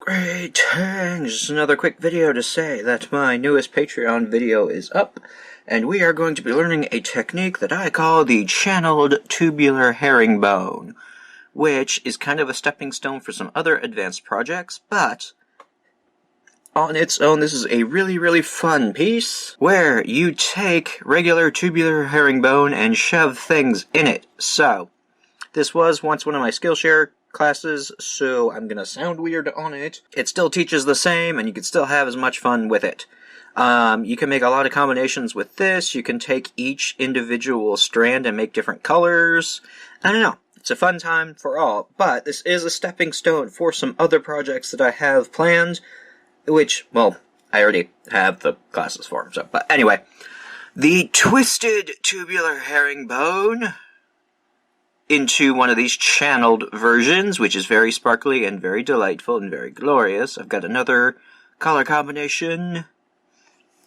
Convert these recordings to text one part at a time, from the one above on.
Greetings! Just another quick video to say that my newest Patreon video is up, and we are going to be learning a technique that I call the channeled tubular herringbone, which is kind of a stepping stone for some other advanced projects, but on its own this is a really fun piece where you take regular tubular herringbone and shove things in it. So, this was once one of my Skillshare classes, so I'm gonna sound weird on it. It still teaches the same, and you can still have as much fun with it. You can make a lot of combinations with this. You can take each individual strand and make different colors. I don't know. It's a fun time for all, but this is a stepping stone for some other projects that I have planned, which, well, I already have the classes for, so, but anyway. The twisted tubular herringbone into one of these channeled versions, which is very sparkly and very delightful and very glorious. I've got another color combination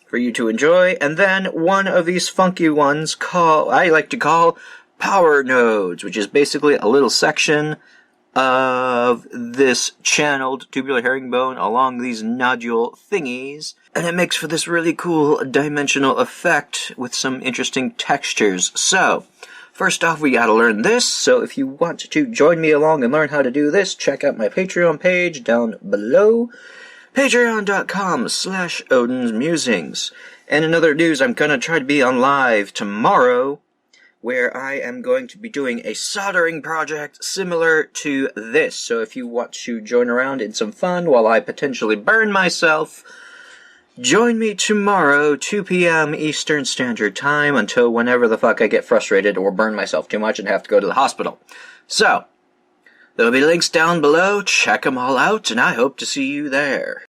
for you to enjoy, and then one of these funky ones I like to call power nodes, which is basically a little section of this channeled tubular herringbone along these nodule thingies, and it makes for this really cool dimensional effect with some interesting textures. So, first off, we gotta learn this, so if you want to join me along and learn how to do this, check out my Patreon page down below, patreon.com/odins.musings. And in other news, I'm gonna try to be on live tomorrow, where I am going to be doing a soldering project similar to this. So if you want to join around in some fun while I potentially burn myself, join me tomorrow, 2 p.m. Eastern Standard Time, until whenever the fuck I get frustrated or burn myself too much and have to go to the hospital. So, there'll be links down below, check them all out, and I hope to see you there.